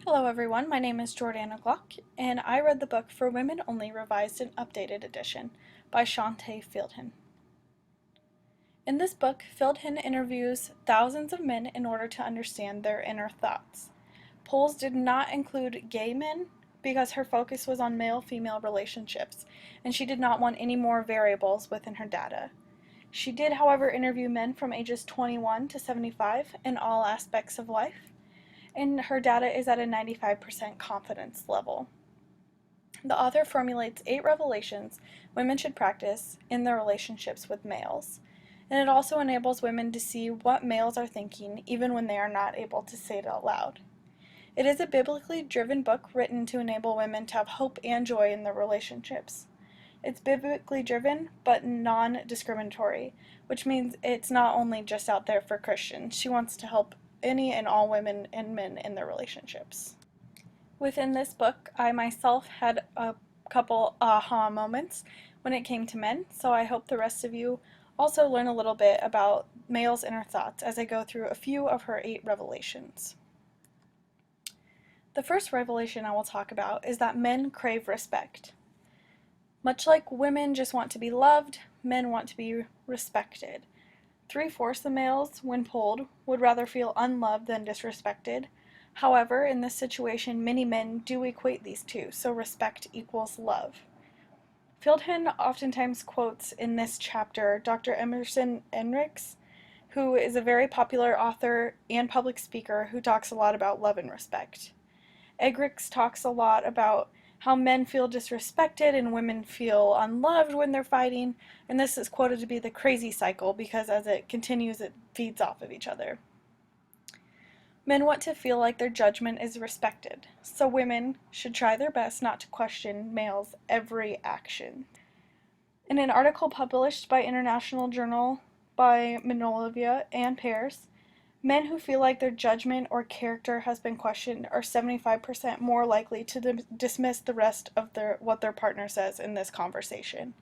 Hello everyone, my name is Jordanna Glock, and I read the book For Women Only Revised and Updated Edition by Shaunti Feldhahn. In this book, Feldhahn interviews thousands of men in order to understand their inner thoughts. Polls did not include gay men because her focus was on male-female relationships, and she did not want any more variables within her data. She did, however, interview men from ages 21 to 75 in all aspects of life, and her data is at a 95% confidence level. The author formulates 8 revelations women should practice in their relationships with males, and it also enables women to see what males are thinking even when they are not able to say it out loud. It is a biblically driven book written to enable women to have hope and joy in their relationships. It's biblically driven, but non-discriminatory, which means it's not only just out there for Christians. She wants to help any and all women and men in their relationships. Within this book, I myself had a couple aha moments when it came to men, so I hope the rest of you also learn a little bit about males' inner thoughts as I go through a few of her 8 revelations. The first revelation I will talk about is that men crave respect. Much like women just want to be loved, men want to be respected. 3/4 of males, when polled, would rather feel unloved than disrespected. However, in this situation, many men do equate these two, so respect equals love. Feldhahn oftentimes quotes in this chapter Dr. Emerson Ehrlichs, who is a very popular author and public speaker who talks a lot about love and respect. Ehrlichs talks a lot about how men feel disrespected and women feel unloved when they're fighting, and this is quoted to be the crazy cycle because as it continues it feeds off of each other. Men want to feel like their judgment is respected, so women should try their best not to question males' every action. In an article published by International Journal by Monolivia and Pears, men who feel like their judgment or character has been questioned are 75% more likely to dismiss the rest of what their partner says in this conversation.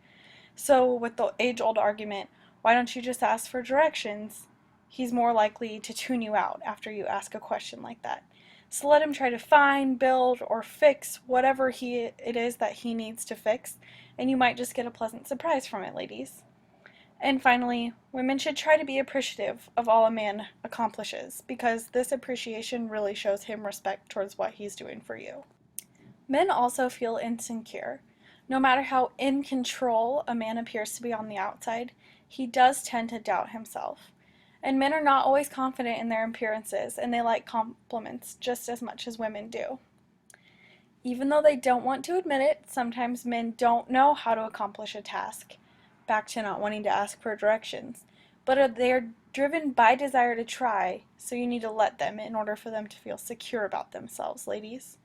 So with the age-old argument, why don't you just ask for directions? He's more likely to tune you out after you ask a question like that. So let him try to find, build, or fix whatever it is that he needs to fix, and you might just get a pleasant surprise from it, ladies. And finally, women should try to be appreciative of all a man accomplishes, because this appreciation really shows him respect towards what he's doing for you. Men also feel insecure. No matter how in control a man appears to be on the outside, he does tend to doubt himself. And men are not always confident in their appearances, and they like compliments just as much as women do. Even though they don't want to admit it, sometimes men don't know how to accomplish a task. Back to not wanting to ask for directions, but they are driven by desire to try, so you need to let them in order for them to feel secure about themselves, ladies.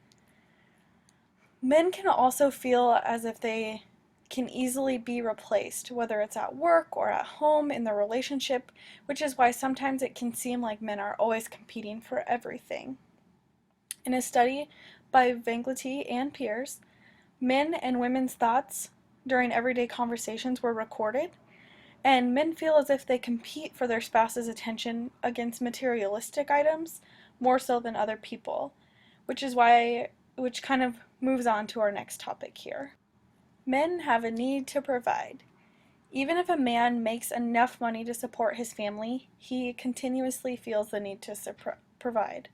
Men can also feel as if they can easily be replaced, whether it's at work or at home in their relationship, which is why sometimes it can seem like men are always competing for everything. In a study by Vanglety and Pears, men and women's thoughts during everyday conversations were recorded, and men feel as if they compete for their spouse's attention against materialistic items more so than other people, which kind of moves on to our next topic here. Men have a need to provide. Even if a man makes enough money to support his family, he continuously feels the need to provide.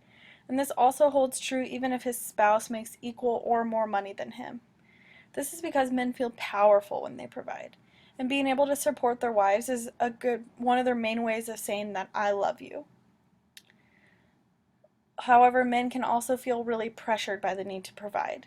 And this also holds true even if his spouse makes equal or more money than him. This is because men feel powerful when they provide, and being able to support their wives is one of their main ways of saying that I love you. However, men can also feel really pressured by the need to provide.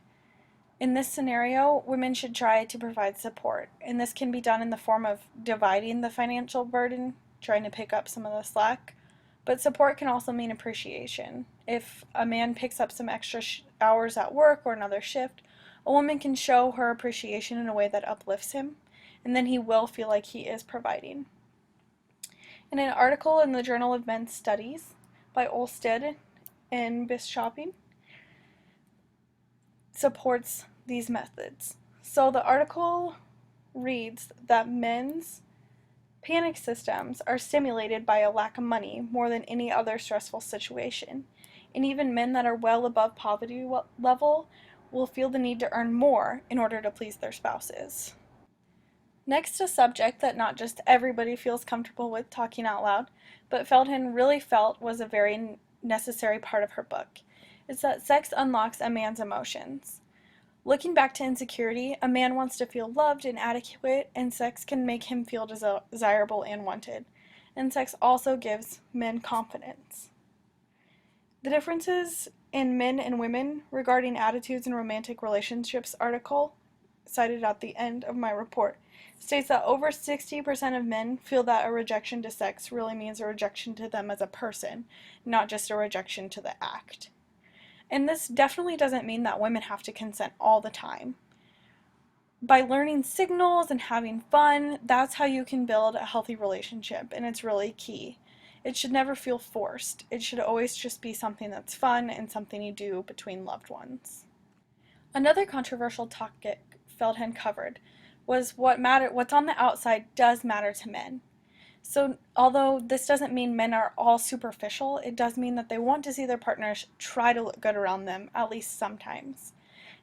In this scenario, women should try to provide support, and this can be done in the form of dividing the financial burden, trying to pick up some of the slack, but support can also mean appreciation. If a man picks up some extra hours at work or another shift, a woman can show her appreciation in a way that uplifts him, and then he will feel like he is providing. In an article in the Journal of Men's Studies by Olsted and Bischoping, supports these methods. So the article reads that men's panic systems are stimulated by a lack of money more than any other stressful situation. and even men that are well above poverty level will feel the need to earn more in order to please their spouses. Next, a subject that not just everybody feels comfortable with talking out loud, but Feldhahn really felt was a very necessary part of her book, is that sex unlocks a man's emotions. Looking back to insecurity, a man wants to feel loved and adequate, and sex can make him feel desirable and wanted. And sex also gives men confidence. The differences in men and women regarding attitudes in romantic relationships article, cited at the end of my report, states that over 60% of men feel that a rejection to sex really means a rejection to them as a person, not just a rejection to the act. And this definitely doesn't mean that women have to consent all the time. By learning signals and having fun, that's how you can build a healthy relationship, and it's really key. It should never feel forced. It should always just be something that's fun and something you do between loved ones. Another controversial topic Feldhahn covered was what's on the outside does matter to men. So although this doesn't mean men are all superficial, it does mean that they want to see their partners try to look good around them, at least sometimes.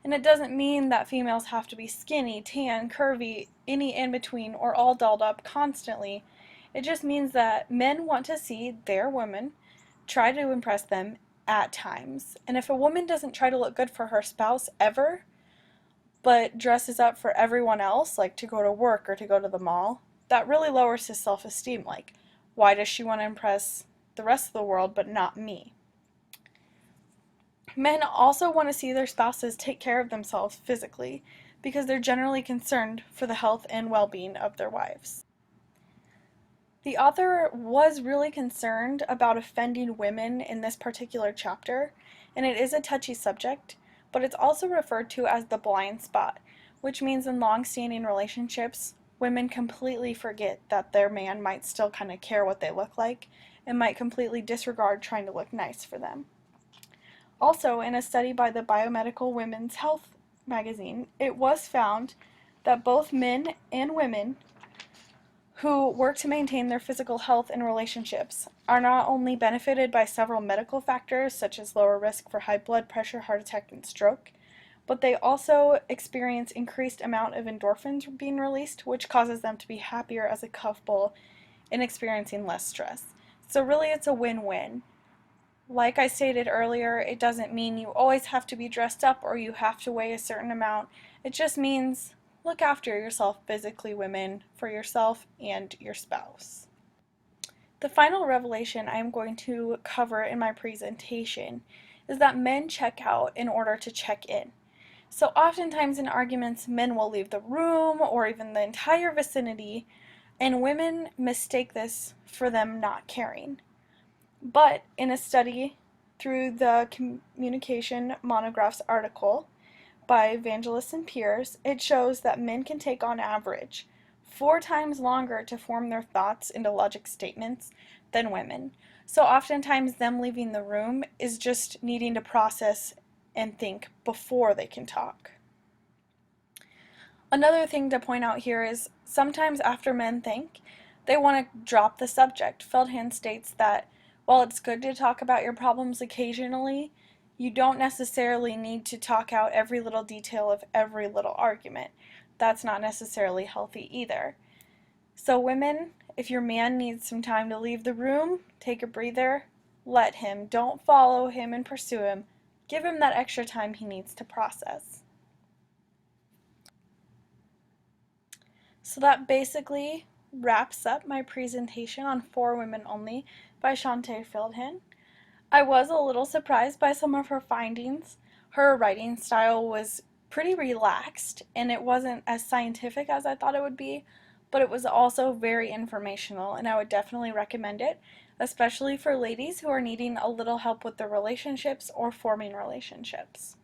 And it doesn't mean that females have to be skinny, tan, curvy, any in between, or all dolled up constantly. It just means that men want to see their women try to impress them at times. And if a woman doesn't try to look good for her spouse ever, but dresses up for everyone else, like to go to work or to go to the mall, that really lowers his self-esteem. Like, why does she want to impress the rest of the world but not me? Men also want to see their spouses take care of themselves physically because they're generally concerned for the health and well-being of their wives. The author was really concerned about offending women in this particular chapter, and it is a touchy subject, but it's also referred to as the blind spot, which means in long-standing relationships, women completely forget that their man might still kind of care what they look like and might completely disregard trying to look nice for them. Also, in a study by the Biomedical Women's Health magazine, it was found that both men and women who work to maintain their physical health in relationships are not only benefited by several medical factors such as lower risk for high blood pressure, heart attack, and stroke, but they also experience increased amount of endorphins being released, which causes them to be happier as a couple and experiencing less stress. So really it's a win-win. Like I stated earlier, it doesn't mean you always have to be dressed up or you have to weigh a certain amount. It just means look after yourself physically, women, for yourself and your spouse. The final revelation I am going to cover in my presentation is that men check out in order to check in. So oftentimes in arguments, men will leave the room or even the entire vicinity, and women mistake this for them not caring. But in a study through the Communication Monographs article by Evangelists and Peers, it shows that men can take on average 4 times longer to form their thoughts into logic statements than women. So oftentimes them leaving the room is just needing to process and think before they can talk. Another thing to point out here is sometimes after men think, they want to drop the subject. Feldhahn states that while it's good to talk about your problems occasionally, you don't necessarily need to talk out every little detail of every little argument. That's not necessarily healthy either. So women, if your man needs some time to leave the room, take a breather, let him. Don't follow him and pursue him. Give him that extra time he needs to process. So that basically wraps up my presentation on For Women Only by Shaunti Feldhahn. I was a little surprised by some of her findings. Her writing style was pretty relaxed and it wasn't as scientific as I thought it would be, but it was also very informational and I would definitely recommend it, especially for ladies who are needing a little help with their relationships or forming relationships.